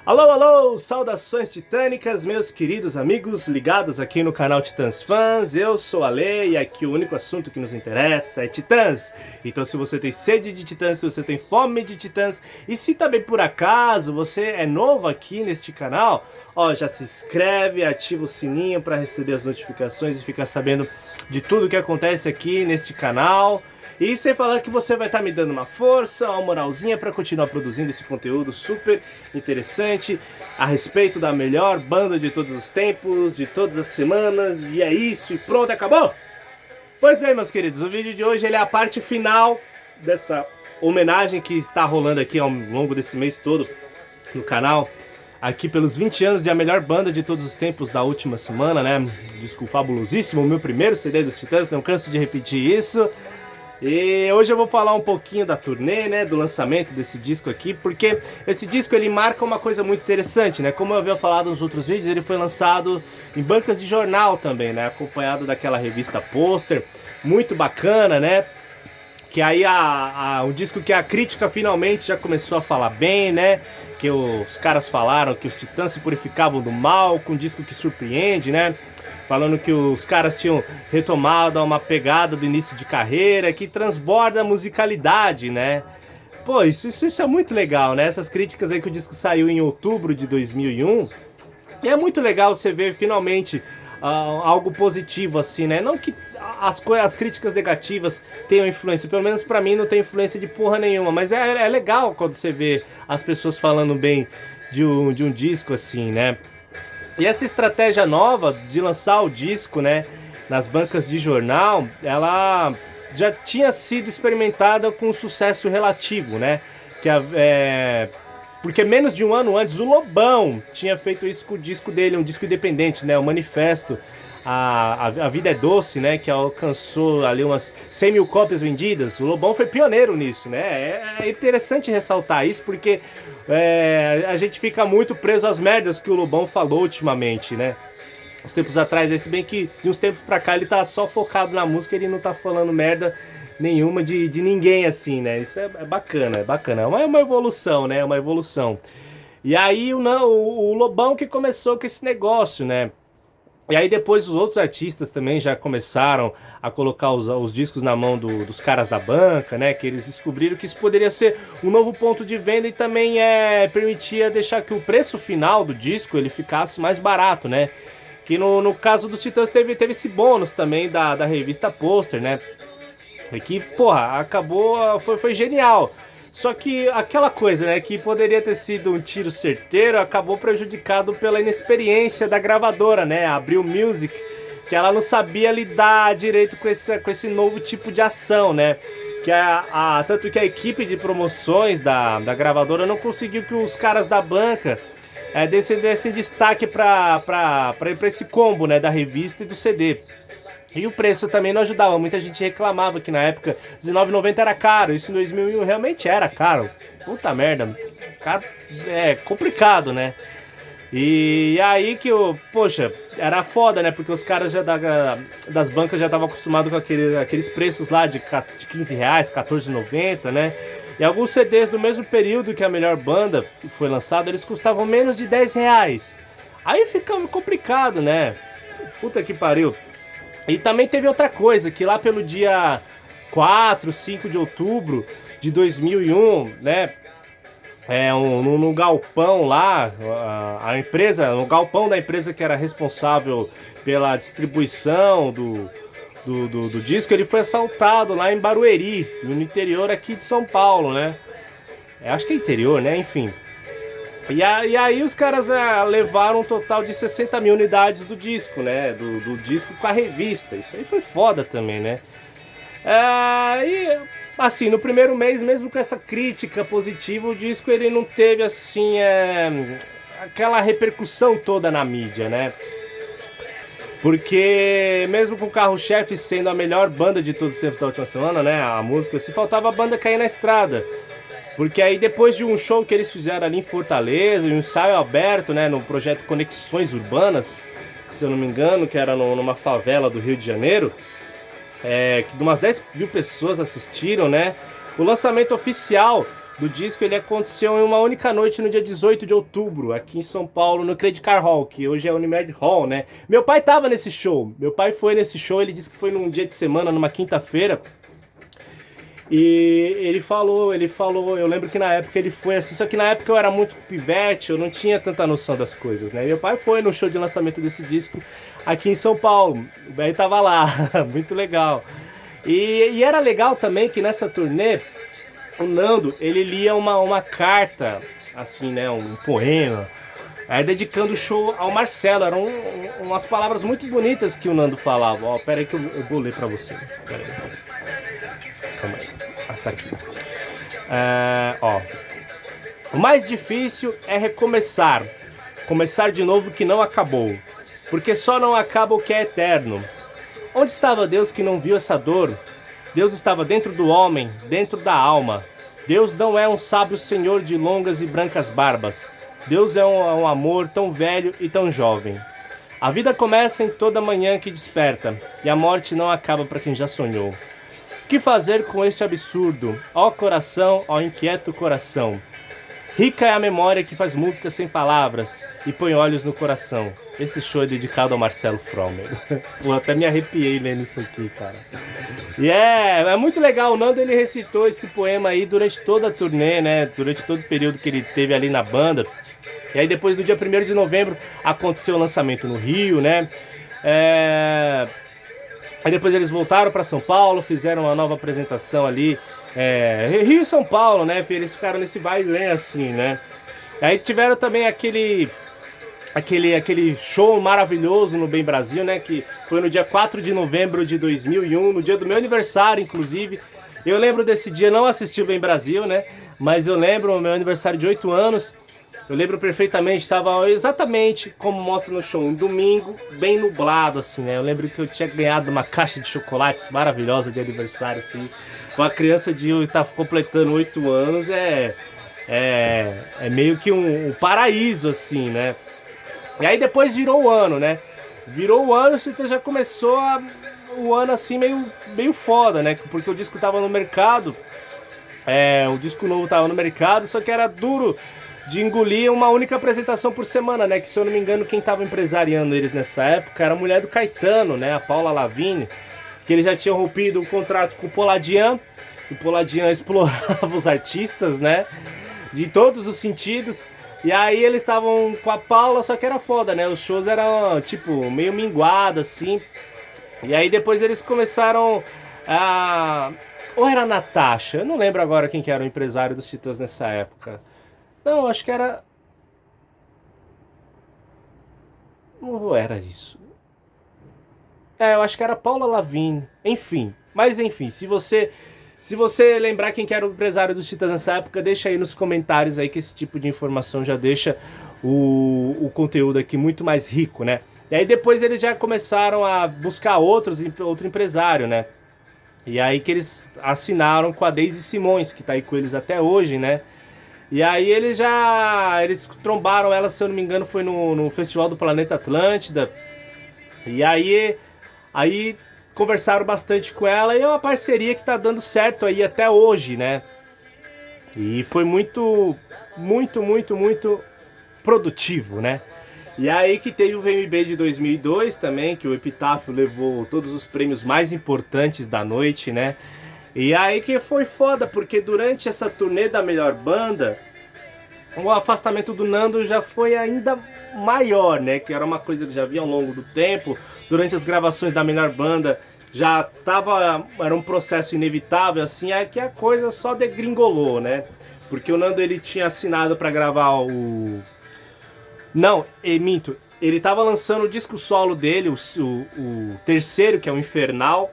Alô, alô, saudações titânicas, meus queridos amigos ligados aqui no canal Titãs Fãs. Eu sou a Lê e aqui o único assunto que nos interessa é Titãs. Então se você tem sede de Titãs, se você tem fome de Titãs e se também por acaso você é novo aqui neste canal, ó, já se inscreve, ativa o sininho para receber as notificações e ficar sabendo de tudo que acontece aqui neste canal. E sem falar que você vai estar me dando uma força, uma moralzinha para continuar produzindo esse conteúdo super interessante a respeito da melhor banda de todos os tempos, de todas as semanas. E é isso, e pronto, acabou? Pois bem, meus queridos, o vídeo de hoje ele é a parte final dessa homenagem que está rolando aqui ao longo desse mês todo no canal. Aqui pelos 20 anos de a melhor banda de todos os tempos da última semana, né? Disco fabulosíssimo, o meu primeiro CD dos Titãs, não canso de repetir isso. E hoje eu vou falar um pouquinho da turnê, né, do lançamento desse disco aqui, porque esse disco ele marca uma coisa muito interessante, né, como eu havia falado nos outros vídeos, ele foi lançado em bancas de jornal também, né, acompanhado daquela revista Pôster, muito bacana, né, que aí um disco que a crítica finalmente já começou a falar bem, né, que os caras falaram que os Titãs se purificavam do mal, com um disco que surpreende, né, falando que os caras tinham retomado uma pegada do início de carreira, que transborda a musicalidade, né? Pô, isso é muito legal, né? Essas críticas aí que o disco saiu em outubro de 2001. E é muito legal você ver finalmente algo positivo assim, né? Não que as críticas negativas tenham influência, pelo menos pra mim não tem influência de porra nenhuma, mas é legal quando você vê as pessoas falando bem de um disco assim, né? E essa estratégia nova de lançar o disco, né, nas bancas de jornal, ela já tinha sido experimentada com sucesso relativo, né? Porque menos de um ano antes o Lobão tinha feito isso com o disco dele, um disco independente, né, o Manifesto, a Vida é Doce, né, que alcançou ali umas 100 mil cópias vendidas. O Lobão foi pioneiro nisso, né? É interessante ressaltar isso porque a gente fica muito preso às merdas que o Lobão falou ultimamente, né? Uns tempos atrás, se bem que de uns tempos pra cá ele tá só focado na música, ele não tá falando merda nenhuma de ninguém assim, né? Isso é bacana, é bacana. É uma evolução, né? É uma evolução. E aí o Lobão que começou com esse negócio, né? E aí depois os outros artistas também já começaram a colocar os discos na mão dos caras da banca, né? Que eles descobriram que isso poderia ser um novo ponto de venda e também permitia deixar que o preço final do disco ele ficasse mais barato, né? Que no caso dos Titãs teve esse bônus também da revista Pôster, né? E que, porra, acabou, foi genial. Só que aquela coisa, né, que poderia ter sido um tiro certeiro, acabou prejudicado pela inexperiência da gravadora, né, a Abril Music, que ela não sabia lidar direito com esse novo tipo de ação, né, tanto que a equipe de promoções da gravadora não conseguiu que os caras da banca dessem destaque para esse combo, né, da revista e do CD. E o preço também não ajudava, muita gente reclamava que na época R$19,90 era caro, isso em 2001 realmente era caro, puta merda, caro, complicado, né? E aí que poxa, era foda, né? Porque os caras já das bancas já estavam acostumados com aqueles preços lá de R$15, R$14,90, né? E alguns CDs do mesmo período que a melhor banda foi lançada, eles custavam menos de R$10. Aí ficava complicado, né? Puta que pariu. E também teve outra coisa, que lá pelo dia 4, 5 de outubro de 2001, né, no galpão lá, no galpão da empresa que era responsável pela distribuição do disco, ele foi assaltado lá em Barueri, no interior aqui de São Paulo, né, acho que é interior, né, enfim. E aí os caras levaram um total de 60 mil unidades do disco, né? Do disco com a revista. Isso aí foi foda também, né? E assim, no primeiro mês, mesmo com essa crítica positiva, o disco ele não teve assim aquela repercussão toda na mídia, né? Porque mesmo com o Carro-Chefe sendo a melhor banda de todos os tempos da última semana, né? A música, se faltava a banda cair na estrada. Porque aí depois de um show que eles fizeram ali em Fortaleza, um ensaio aberto, né, no projeto Conexões Urbanas, se eu não me engano, que era numa favela do Rio de Janeiro, que umas 10 mil pessoas assistiram, né? O lançamento oficial do disco, ele aconteceu em uma única noite no dia 18 de outubro, aqui em São Paulo, no Credit Card Hall, que hoje é Unimed Hall, né? Meu pai tava nesse show, meu pai foi nesse show, ele disse que foi num dia de semana, numa quinta-feira, e ele falou, eu lembro que na época ele foi assim, só que na época eu era muito pivete, eu não tinha tanta noção das coisas, né? Meu pai foi no show de lançamento desse disco aqui em São Paulo, o Ben tava lá, muito legal. E era legal também que nessa turnê, o Nando, ele lia uma carta, assim, né, um poema, dedicando o show ao Marcelo, eram umas palavras muito bonitas que o Nando falava. Ó, pera aí que eu vou ler pra você. Pera aí. Calma aí. Tá aqui. Ó. O mais difícil é recomeçar. Começar de novo que não acabou. Porque só não acaba o que é eterno. Onde estava Deus que não viu essa dor? Deus estava dentro do homem, dentro da alma. Deus não é um sábio senhor de longas e brancas barbas. Deus é um amor tão velho e tão jovem. A vida começa em toda manhã que desperta, e a morte não acaba para quem já sonhou. O que fazer com este absurdo? Ó coração, ó inquieto coração. Rica é a memória que faz música sem palavras e põe olhos no coração. Esse show é dedicado ao Marcelo Fromer. Pô, até me arrepiei lendo isso aqui, cara. E é muito legal. O Nando, ele recitou esse poema aí durante toda a turnê, né? Durante todo o período que ele teve ali na banda. E aí depois, no dia 1º de novembro, aconteceu o lançamento no Rio, né? Aí depois eles voltaram para São Paulo, fizeram uma nova apresentação ali. Rio e São Paulo, né? Eles ficaram nesse vai e vem assim, né? Aí tiveram também aquele show maravilhoso no Bem Brasil, né? Que foi no dia 4 de novembro de 2001, no dia do meu aniversário, inclusive. Eu lembro desse dia, não assisti o Bem Brasil, né? Mas eu lembro o meu aniversário de 8 anos. Eu lembro perfeitamente, estava exatamente como mostra no show, um domingo bem nublado, assim, né? Eu lembro que eu tinha ganhado uma caixa de chocolates maravilhosa de aniversário, assim. Uma criança de estar completando 8 anos é meio que um paraíso, assim, né? E aí depois virou o ano, né? Virou o ano, então já começou o ano assim meio foda, né? Porque o disco tava no mercado, o disco novo tava no mercado, só que era duro de engolir uma única apresentação por semana, né? Que se eu não me engano, quem tava empresariando eles nessa época era a mulher do Caetano, né? A Paula Lavigne, que eles já tinham rompido um contrato com o Poladian. O Poladian explorava os artistas, né? De todos os sentidos. E aí eles estavam com a Paula, só que era foda, né? Os shows eram, tipo, meio minguados, assim. E aí depois eles começaram a... Ou era a Natasha? Eu não lembro agora quem que era o empresário dos Titãs nessa época. Não, acho que era... Não era isso. Eu acho que era Paula Lavigne. Enfim, mas enfim, se você lembrar quem que era o empresário dos Titãs nessa época, deixa aí nos comentários aí que esse tipo de informação já deixa o conteúdo aqui muito mais rico, né? E aí depois eles já começaram a buscar outro empresário, né? E aí que eles assinaram com a Daisy Simões, que tá aí com eles até hoje, né? E aí eles trombaram ela, se eu não me engano, foi no Festival do Planeta Atlântida. E aí conversaram bastante com ela e é uma parceria que tá dando certo aí até hoje, né? E foi muito produtivo, né? E aí que teve o VMB de 2002 também, que o Epitáfio levou todos os prêmios mais importantes da noite, né? E aí que foi foda, porque durante essa turnê da melhor banda, o afastamento do Nando já foi ainda maior, né? Que era uma coisa que já havia ao longo do tempo. Durante as gravações da melhor banda era um processo inevitável, assim, é que a coisa só degringolou, né? Porque o Nando, ele tinha assinado pra gravar minto. Ele tava lançando o disco solo dele, o terceiro, que é o Infernal,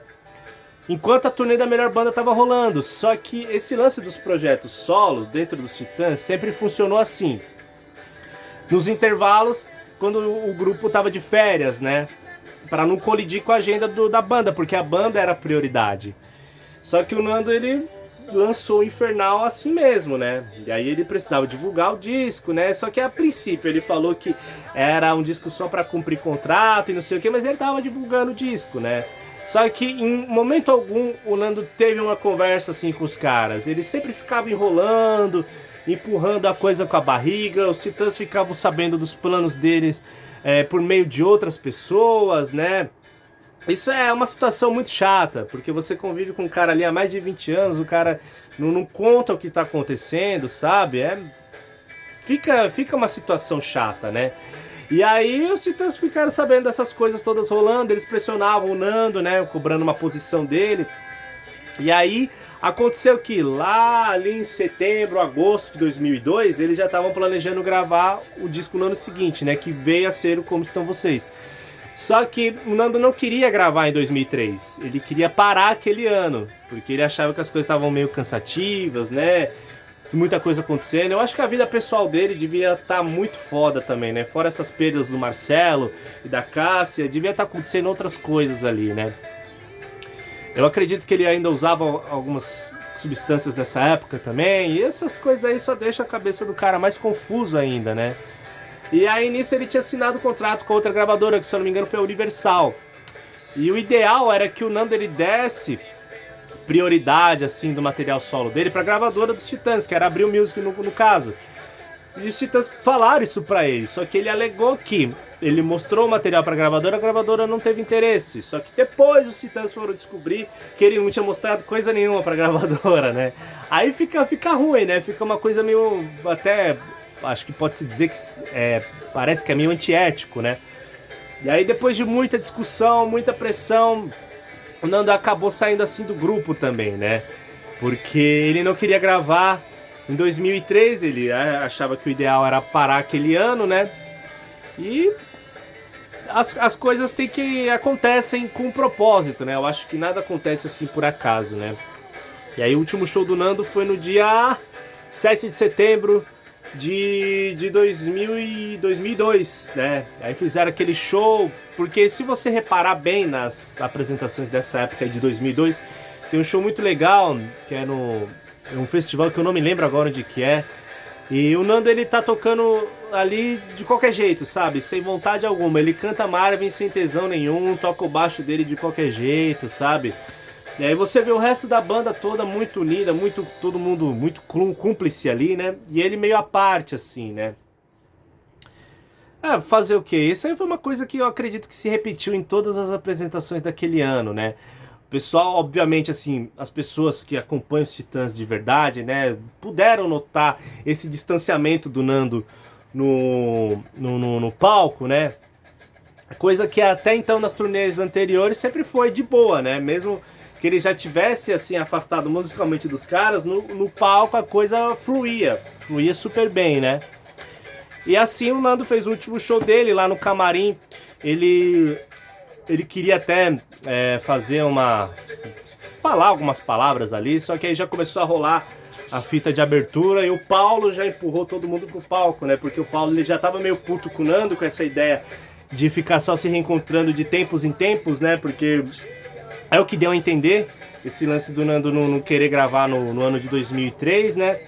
enquanto a turnê da melhor banda tava rolando. Só que esse lance dos projetos solos dentro dos Titãs sempre funcionou assim. Nos intervalos, quando o grupo tava de férias, né? Pra não colidir com a agenda da banda, porque a banda era a prioridade. Só que o Nando, ele lançou o Infernal assim mesmo, né? E aí ele precisava divulgar o disco, né? Só que a princípio ele falou que era um disco só pra cumprir contrato e não sei o que, mas ele tava divulgando o disco, né? Só que em momento algum o Nando teve uma conversa assim com os caras. Ele sempre ficava enrolando, empurrando a coisa com a barriga. Os Titãs ficavam sabendo dos planos deles por meio de outras pessoas, né? Isso é uma situação muito chata, porque você convive com um cara ali há mais de 20 anos, o cara não conta o que tá acontecendo, sabe? Fica uma situação chata, né? E aí os Titãs ficaram sabendo dessas coisas todas rolando, eles pressionavam o Nando, né? Cobrando uma posição dele. E aí aconteceu que lá ali em setembro, agosto de 2002, eles já estavam planejando gravar o disco no ano seguinte, né? Que veio a ser o Como Estão Vocês. Só que o Nando não queria gravar em 2003, ele queria parar aquele ano, porque ele achava que as coisas estavam meio cansativas, né? Muita coisa acontecendo. Eu acho que a vida pessoal dele devia estar muito foda também, né? Fora essas perdas do Marcelo e da Cássia, devia estar acontecendo outras coisas ali, né? Eu acredito que ele ainda usava algumas substâncias nessa época também, e essas coisas aí só deixam a cabeça do cara mais confuso ainda, né? E aí nisso ele tinha assinado um contrato com outra gravadora, que se eu não me engano foi a Universal. E o ideal era que o Nando ele desse prioridade assim do material solo dele pra gravadora dos Titãs, que era a Abril Music no caso. E os Titãs falaram isso pra ele, só que ele alegou que ele mostrou o material pra gravadora, a gravadora não teve interesse. Só que depois os Titãs foram descobrir que ele não tinha mostrado coisa nenhuma pra gravadora, né? Aí fica ruim, né? Fica uma coisa meio até... acho que pode-se dizer que parece que é meio antiético, né? E aí depois de muita discussão, muita pressão, o Nando acabou saindo assim do grupo também, né? Porque ele não queria gravar em 2003, ele achava que o ideal era parar aquele ano, né? E as coisas acontecem com um propósito, né? Eu acho que nada acontece assim por acaso, né? E aí o último show do Nando foi no dia 7 de setembro de 2002, né? Aí fizeram aquele show, porque se você reparar bem nas apresentações dessa época de 2002, tem um show muito legal, que é um festival que eu não me lembro agora onde que é, e o Nando ele tá tocando ali de qualquer jeito, sabe? Sem vontade alguma, ele canta Marvin sem tesão nenhum, toca o baixo dele de qualquer jeito, sabe? E aí você vê o resto da banda toda muito unida, todo mundo muito cúmplice ali, né? E ele meio à parte, assim, né? Fazer o quê? Isso aí foi uma coisa que eu acredito que se repetiu em todas as apresentações daquele ano, né? O pessoal, obviamente, assim, as pessoas que acompanham os Titãs de verdade, né? Puderam notar esse distanciamento do Nando no palco, né? Coisa que até então nas turnês anteriores sempre foi de boa, né? Mesmo que ele já tivesse assim afastado musicalmente dos caras, no palco a coisa fluía super bem, né? E assim o Nando fez o último show dele lá no camarim. Ele queria até falar algumas palavras ali, só que aí já começou a rolar a fita de abertura e o Paulo já empurrou todo mundo pro palco, né? Porque o Paulo ele já tava meio puto com o Nando, com essa ideia de ficar só se reencontrando de tempos em tempos, né? Porque é o que deu a entender, esse lance do Nando não querer gravar no ano de 2003, né?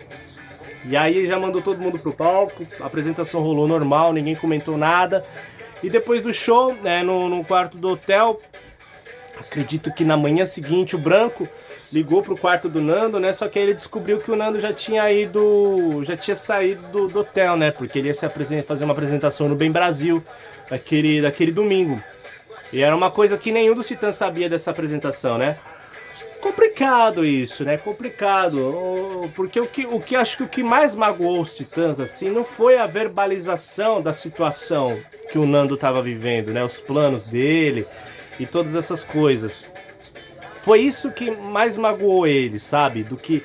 E aí já mandou todo mundo pro palco, a apresentação rolou normal, ninguém comentou nada. E depois do show, né, no quarto do hotel, acredito que na manhã seguinte o Branco ligou pro quarto do Nando, né? Só que aí ele descobriu que o Nando já tinha saído do hotel, né? Porque ele ia fazer uma apresentação no Bem Brasil daquele domingo. E era uma coisa que nenhum dos Titãs sabia dessa apresentação, né? Complicado isso, né? Complicado. Porque acho que o que mais magoou os Titãs, assim, não foi a verbalização da situação que o Nando estava vivendo, né? Os planos dele e todas essas coisas. Foi isso que mais magoou ele, sabe? Do que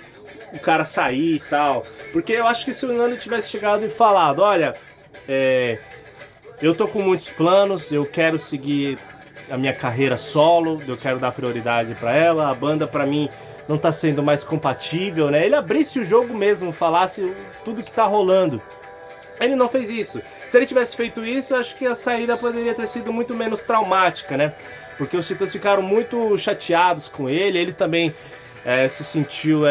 o cara sair e tal. Porque eu acho que se o Nando tivesse chegado e falado, olha, eu tô com muitos planos, eu quero seguir a minha carreira solo, eu quero dar prioridade pra ela, a banda pra mim não tá sendo mais compatível, né? Ele abrisse o jogo mesmo, falasse tudo que tá rolando. Ele não fez isso. Se ele tivesse feito isso, eu acho que a saída poderia ter sido muito menos traumática, né? Porque os Titãs ficaram muito chateados com ele também se sentiu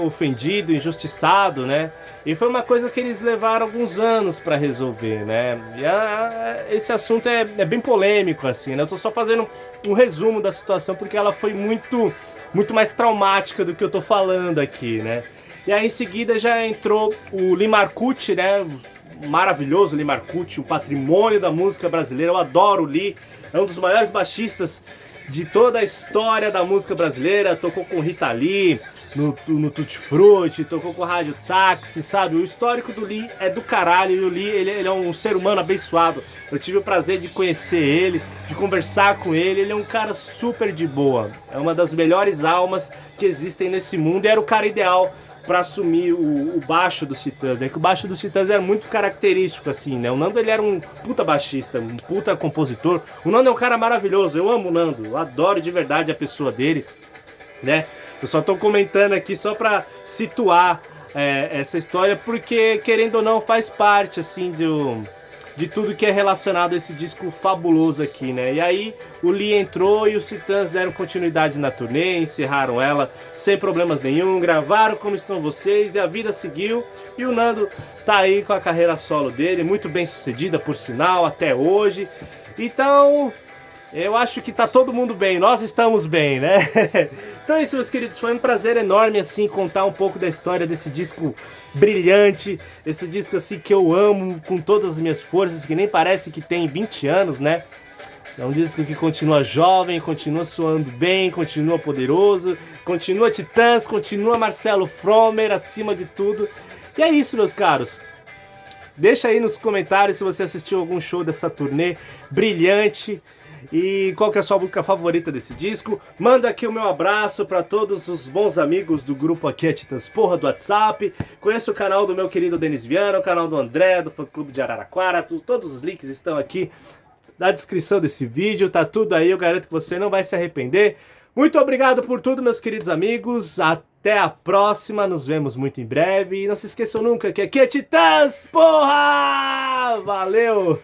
ofendido, injustiçado, né? E foi uma coisa que eles levaram alguns anos para resolver, né? E esse assunto é bem polêmico, assim, né? Eu tô só fazendo um resumo da situação porque ela foi muito mais traumática do que eu tô falando aqui, né? E aí em seguida já entrou o Lee Marcucci, né? O maravilhoso Lee Marcucci, o patrimônio da música brasileira. Eu adoro o Lee, é um dos maiores baixistas de toda a história da música brasileira. Tocou com Rita Lee no Tutti Frutti, tocou com Rádio Táxi, sabe? O histórico do Lee é do caralho. E o Lee, ele é um ser humano abençoado. Eu tive o prazer de conhecer ele, de conversar com ele. Ele é um cara super de boa. É uma das melhores almas que existem nesse mundo. E era o cara ideal para assumir o baixo dos Titãs, né? Que o baixo dos Titãs era muito característico, assim, né? O Nando, ele era um puta baixista, um puta compositor. O Nando é um cara maravilhoso, eu amo o Nando, eu adoro de verdade a pessoa dele, né? Eu só tô comentando aqui só pra situar essa história, porque, querendo ou não, faz parte, assim, de tudo que é relacionado a esse disco fabuloso aqui, né? E aí o Lee entrou e os Titãs deram continuidade na turnê, encerraram ela sem problemas nenhum, gravaram Como Estão Vocês e a vida seguiu. E o Nando tá aí com a carreira solo dele, muito bem sucedida, por sinal, até hoje. Então, eu acho que tá todo mundo bem, nós estamos bem, né? Então é isso, meus queridos, foi um prazer enorme, assim, contar um pouco da história desse disco brilhante, esse disco, assim, que eu amo com todas as minhas forças, que nem parece que tem 20 anos, né? É um disco que continua jovem, continua soando bem, continua poderoso, continua Titãs, continua Marcelo Fromer, acima de tudo. E é isso, meus caros. Deixa aí nos comentários se você assistiu algum show dessa turnê brilhante. E qual que é a sua música favorita desse disco? Manda aqui o meu abraço para todos os bons amigos do grupo aqui, a Titãs Porra, do WhatsApp. Conheça o canal do meu querido Denis Viana, o canal do André, do Fã Clube de Araraquara. Todos os links estão aqui na descrição desse vídeo. Tá tudo aí, eu garanto que você não vai se arrepender. Muito obrigado por tudo, meus queridos amigos. Até a próxima, nos vemos muito em breve. E não se esqueçam nunca que aqui é Titãs Porra! Valeu!